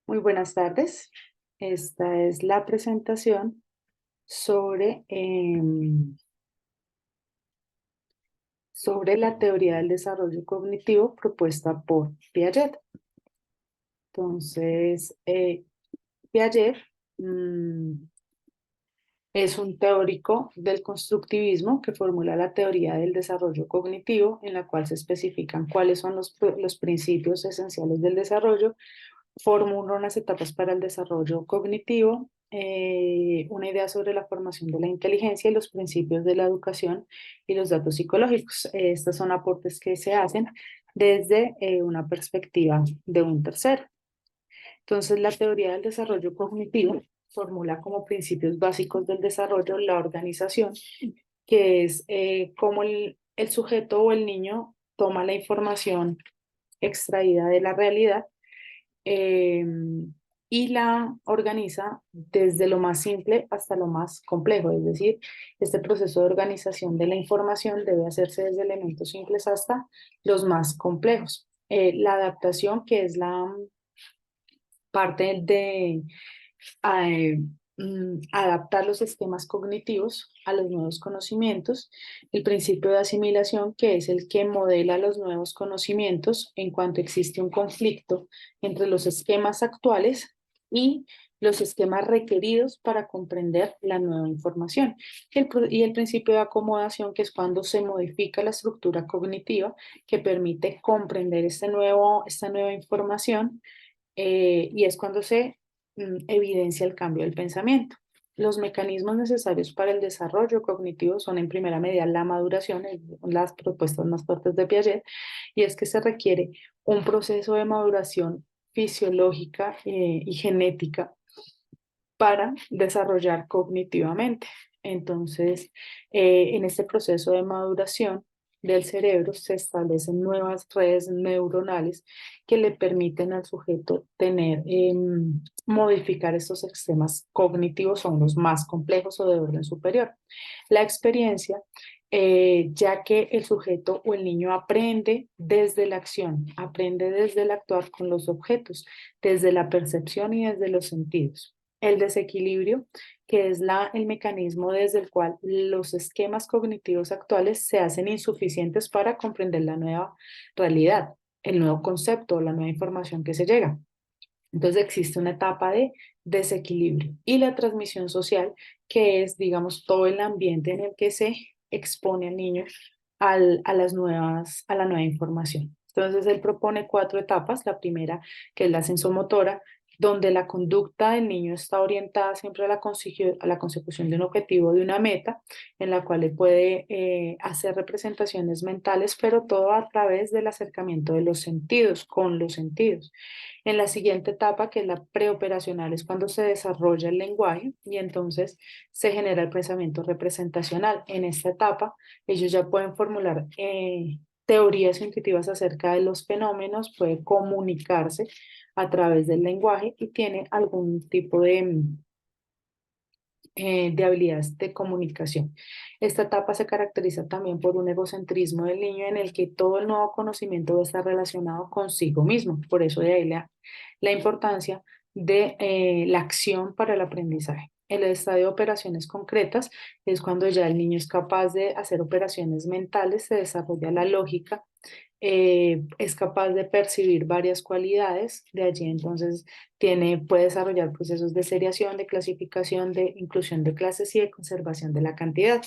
Muy buenas tardes. Esta es la presentación sobre, sobre la teoría del desarrollo cognitivo propuesta por Piaget. Entonces, Piaget mm, es un teórico del constructivismo que formula la teoría del desarrollo cognitivo, en la cual se especifican cuáles son los principios esenciales del desarrollo, formula unas etapas para el desarrollo cognitivo, una idea sobre la formación de la inteligencia y los principios de la educación y los datos psicológicos. Estos son aportes que se hacen desde una perspectiva de un tercero. Entonces, la teoría del desarrollo cognitivo formula como principios básicos del desarrollo la organización, que es cómo el sujeto o el niño toma la información extraída de la realidad eh, y la organiza desde lo más simple hasta lo más complejo. Es decir, este proceso de organización de la información debe hacerse desde elementos simples hasta los más complejos. La adaptación, que es la parte de eh, adaptar los esquemas cognitivos a los nuevos conocimientos, el principio de asimilación, que es el que modela los nuevos conocimientos en cuanto existe un conflicto entre los esquemas actuales y los esquemas requeridos para comprender la nueva información. Y el principio de acomodación, que es cuando se modifica la estructura cognitiva que permite comprender esta nueva información, y es cuando se evidencia el cambio del pensamiento. Los mecanismos necesarios para el desarrollo cognitivo son en primera medida la maduración, las propuestas más fuertes de Piaget, y es que se requiere un proceso de maduración fisiológica y genética para desarrollar cognitivamente. Entonces, en este proceso de maduración del cerebro se establecen nuevas redes neuronales que le permiten al sujeto tener, modificar estos sistemas cognitivos, son los más complejos o de orden superior. La experiencia, ya que el sujeto o el niño aprende desde la acción, aprende desde el actuar con los objetos, desde la percepción y desde los sentidos. El desequilibrio, que es el mecanismo desde el cual los esquemas cognitivos actuales se hacen insuficientes para comprender la nueva realidad, el nuevo concepto, la nueva información que se llega. Entonces existe una etapa de desequilibrio y la transmisión social, que es, digamos, todo el ambiente en el que se expone al niño a la nueva información. Entonces él propone cuatro etapas. La primera, que es la sensomotora, donde la conducta del niño está orientada siempre a la consecución de un objetivo, de una meta, en la cual él puede hacer representaciones mentales, pero todo a través del acercamiento de los sentidos, con los sentidos. En la siguiente etapa, que es la preoperacional, es cuando se desarrolla el lenguaje y entonces se genera el pensamiento representacional. En esta etapa, ellos ya pueden formular teorías intuitivas acerca de los fenómenos, puede comunicarse a través del lenguaje y tiene algún tipo de habilidades de comunicación. Esta etapa se caracteriza también por un egocentrismo del niño en el que todo el nuevo conocimiento está relacionado consigo mismo. Por eso de ahí la importancia de la acción para el aprendizaje. El estadio de operaciones concretas es cuando ya el niño es capaz de hacer operaciones mentales, se desarrolla la lógica, es capaz de percibir varias cualidades, de allí entonces puede desarrollar procesos de seriación, de clasificación, de inclusión de clases y de conservación de la cantidad.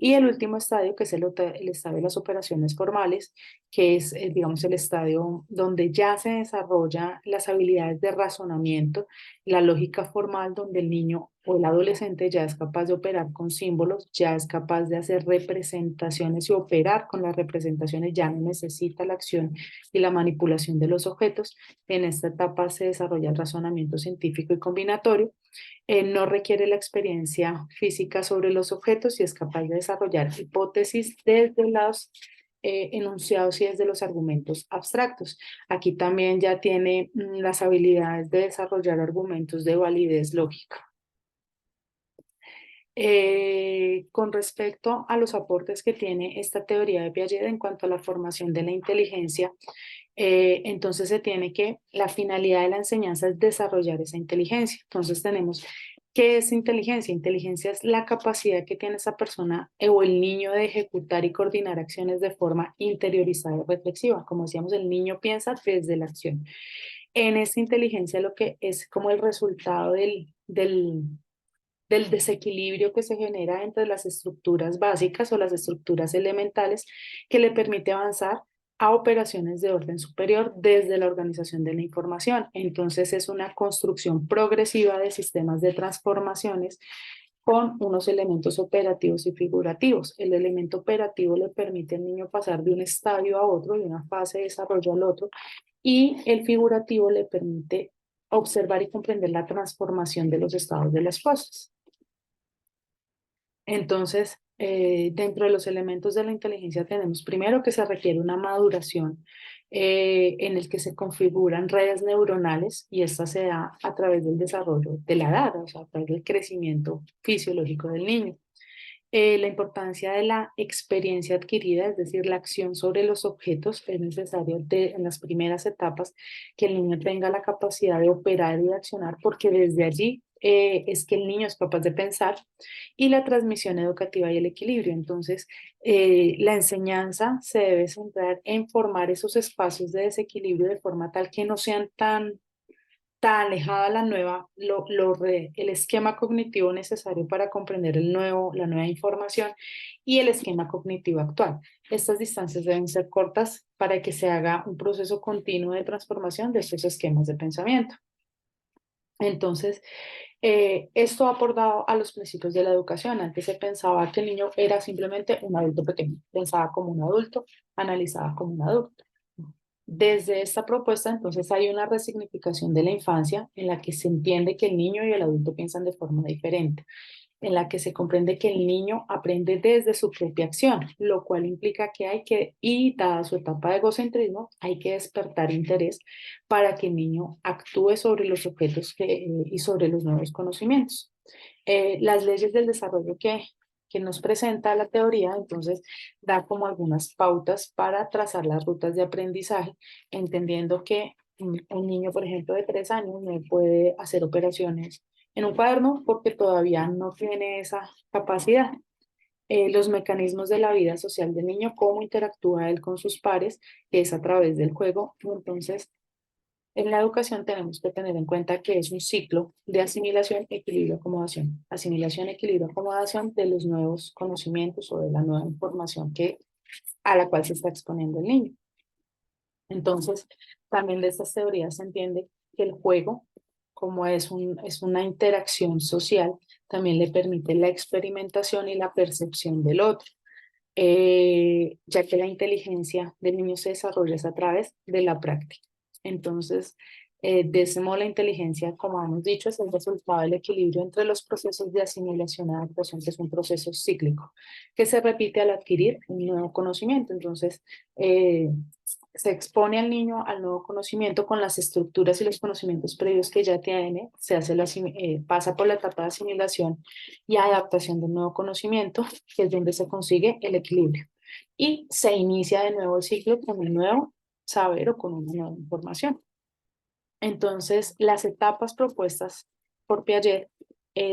Y el último estadio, que es el estadio de las operaciones formales, que es, digamos, el estadio donde ya se desarrolla las habilidades de razonamiento, la lógica formal, donde el niño o el adolescente ya es capaz de operar con símbolos, ya es capaz de hacer representaciones y operar con las representaciones, ya no necesita la acción y la manipulación de los objetos. En esta etapa se desarrolla el razonamiento científico y combinatorio, no requiere la experiencia física sobre los objetos y es capaz de desarrollar hipótesis desde los enunciados y desde los argumentos abstractos. Aquí también ya tiene las habilidades de desarrollar argumentos de validez lógica. Con respecto a los aportes que tiene esta teoría de Piaget en cuanto a la formación de la inteligencia, Entonces se tiene que, la finalidad de la enseñanza es desarrollar esa inteligencia. Entonces tenemos, ¿qué es inteligencia? Inteligencia es la capacidad que tiene esa persona o el niño de ejecutar y coordinar acciones de forma interiorizada y reflexiva. Como decíamos, el niño piensa desde la acción. En esta inteligencia lo que es como el resultado del desequilibrio que se genera entre las estructuras básicas o las estructuras elementales que le permite avanzar a operaciones de orden superior desde la organización de la información. Entonces es una construcción progresiva de sistemas de transformaciones con unos elementos operativos y figurativos. El elemento operativo le permite al niño pasar de un estadio a otro, de una fase de desarrollo al otro, y el figurativo le permite observar y comprender la transformación de los estados de las cosas. Entonces, dentro de los elementos de la inteligencia tenemos primero que se requiere una maduración en el que se configuran redes neuronales y esta se da a través del desarrollo de la edad, o sea, a través del crecimiento fisiológico del niño. La importancia de la experiencia adquirida, es decir, la acción sobre los objetos, es necesario en las primeras etapas que el niño tenga la capacidad de operar y de accionar, porque desde allí es que el niño es capaz de pensar y la transmisión educativa y el equilibrio. Entonces, la enseñanza se debe centrar en formar esos espacios de desequilibrio de forma tal que no sean tan alejada la nueva, el esquema cognitivo necesario para comprender la nueva información y el esquema cognitivo actual. Estas distancias deben ser cortas para que se haga un proceso continuo de transformación de estos esquemas de pensamiento. Entonces, esto ha aportado a los principios de la educación. Antes se pensaba que el niño era simplemente un adulto pequeño, pensaba como un adulto, analizaba como un adulto. Desde esta propuesta, entonces, hay una resignificación de la infancia en la que se entiende que el niño y el adulto piensan de forma diferente, en la que se comprende que el niño aprende desde su propia acción, lo cual implica que y dada su etapa de egocentrismo, hay que despertar interés para que el niño actúe sobre los objetos y sobre los nuevos conocimientos. Las leyes del desarrollo que nos presenta la teoría, entonces da como algunas pautas para trazar las rutas de aprendizaje, entendiendo que un niño, por ejemplo, de 3 años no puede hacer operaciones en un cuaderno porque todavía no tiene esa capacidad. Los mecanismos de la vida social del niño, cómo interactúa él con sus pares, que es a través del juego. Entonces, en la educación tenemos que tener en cuenta que es un ciclo de asimilación, equilibrio, acomodación. Asimilación, equilibrio, acomodación de los nuevos conocimientos o de la nueva información a la cual se está exponiendo el niño. Entonces, también de estas teorías se entiende que el juego, como es una interacción social, también le permite la experimentación y la percepción del otro, ya que la inteligencia del niño se desarrolla a través de la práctica. Entonces, de ese modo, la inteligencia, como hemos dicho, es el resultado del equilibrio entre los procesos de asimilación y adaptación, que es un proceso cíclico, que se repite al adquirir un nuevo conocimiento. Entonces, se expone al niño al nuevo conocimiento con las estructuras y los conocimientos previos que ya tiene, pasa por la etapa de asimilación y adaptación del nuevo conocimiento, que es donde se consigue el equilibrio. Y se inicia de nuevo el ciclo con un nuevo saber o con una nueva información. Entonces, las etapas propuestas por Piaget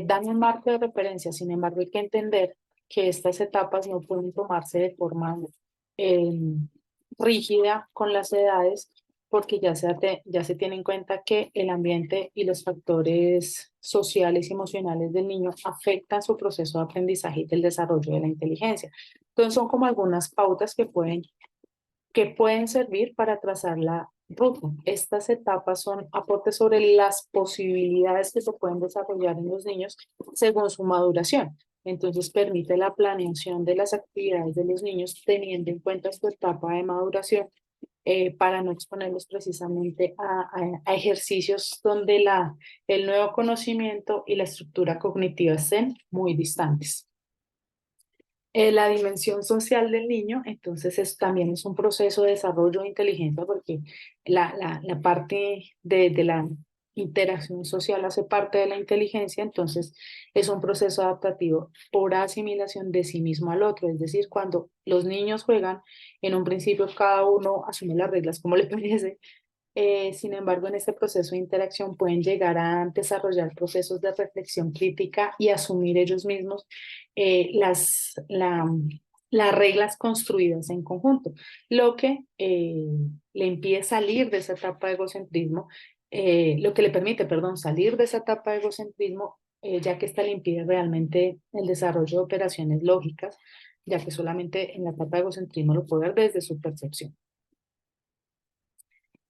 dan un marco de referencia. Sin embargo, hay que entender que estas etapas no pueden tomarse de forma eh, rígida con las edades, porque ya se tiene en cuenta que el ambiente y los factores sociales y emocionales del niño afectan su proceso de aprendizaje y del desarrollo de la inteligencia. Entonces, son como algunas pautas que pueden servir para trazar la ruta. Estas etapas son aportes sobre las posibilidades que se pueden desarrollar en los niños según su maduración. Entonces permite la planeación de las actividades de los niños teniendo en cuenta su etapa de maduración, para no exponerlos precisamente a ejercicios donde el nuevo conocimiento y la estructura cognitiva estén muy distantes. La dimensión social del niño, entonces también es un proceso de desarrollo de inteligencia porque la parte interacción social hace parte de la inteligencia, entonces es un proceso adaptativo por asimilación de sí mismo al otro. Es decir, cuando los niños juegan, en un principio cada uno asume las reglas como le parece. Sin embargo, en este proceso de interacción pueden llegar a desarrollar procesos de reflexión crítica y asumir ellos mismos eh, las, la, las reglas construidas en conjunto, lo que le impide salir de esa etapa de egocentrismo, lo que le permite, perdón, salir de esa etapa de egocentrismo, ya que esta le impide realmente el desarrollo de operaciones lógicas, ya que solamente en la etapa de egocentrismo lo puede ver desde su percepción.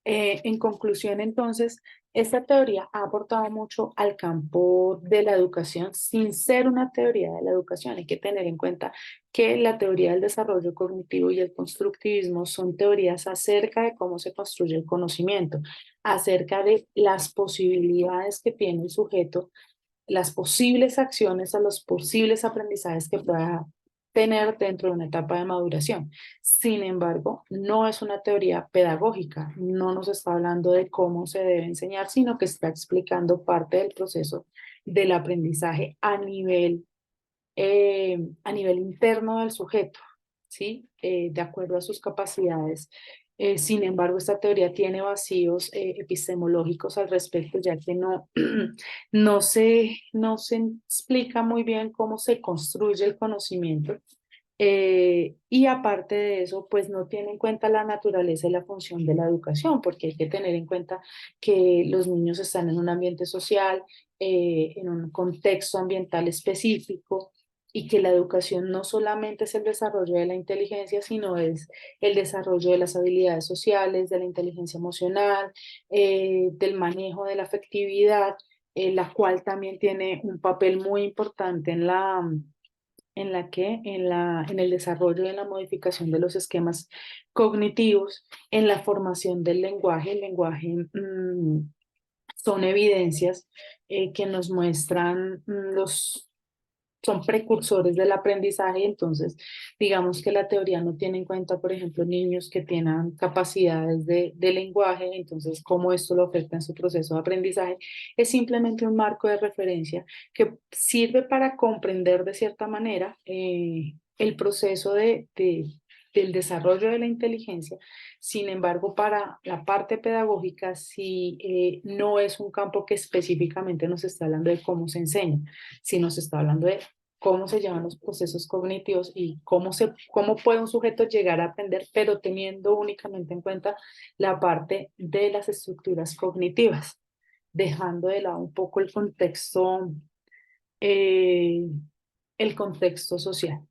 En conclusión, entonces, esta teoría ha aportado mucho al campo de la educación sin ser una teoría de la educación. Hay que tener en cuenta que la teoría del desarrollo cognitivo y el constructivismo son teorías acerca de cómo se construye el conocimiento, acerca de las posibilidades que tiene el sujeto, las posibles acciones o los posibles aprendizajes que pueda tener dentro de una etapa de maduración. Sin embargo, no es una teoría pedagógica, no nos está hablando de cómo se debe enseñar, sino que está explicando parte del proceso del aprendizaje a nivel interno del sujeto, ¿sí? De acuerdo a sus capacidades. Sin embargo, esta teoría tiene vacíos epistemológicos al respecto, ya que no se explica muy bien cómo se construye el conocimiento. Y aparte de eso, pues no tiene en cuenta la naturaleza y la función de la educación, porque hay que tener en cuenta que los niños están en un ambiente social, en un contexto ambiental específico, y que la educación no solamente es el desarrollo de la inteligencia, sino es el desarrollo de las habilidades sociales, de la inteligencia emocional, del manejo de la afectividad, la cual también tiene un papel muy importante en el desarrollo y en la modificación de los esquemas cognitivos, en la formación del lenguaje. El lenguaje son evidencias que nos muestran son precursores del aprendizaje. Entonces, digamos que la teoría no tiene en cuenta, por ejemplo, niños que tengan capacidades de lenguaje, entonces cómo esto lo afecta en su proceso de aprendizaje. Es simplemente un marco de referencia que sirve para comprender de cierta manera el proceso del desarrollo de la inteligencia. Sin embargo, para la parte pedagógica, sí no es un campo que específicamente nos está hablando de cómo se enseña, sino se está hablando de cómo se llevan los procesos cognitivos y cómo puede un sujeto llegar a aprender, pero teniendo únicamente en cuenta la parte de las estructuras cognitivas, dejando de lado un poco eh, el contexto social.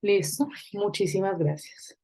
Listo, muchísimas gracias.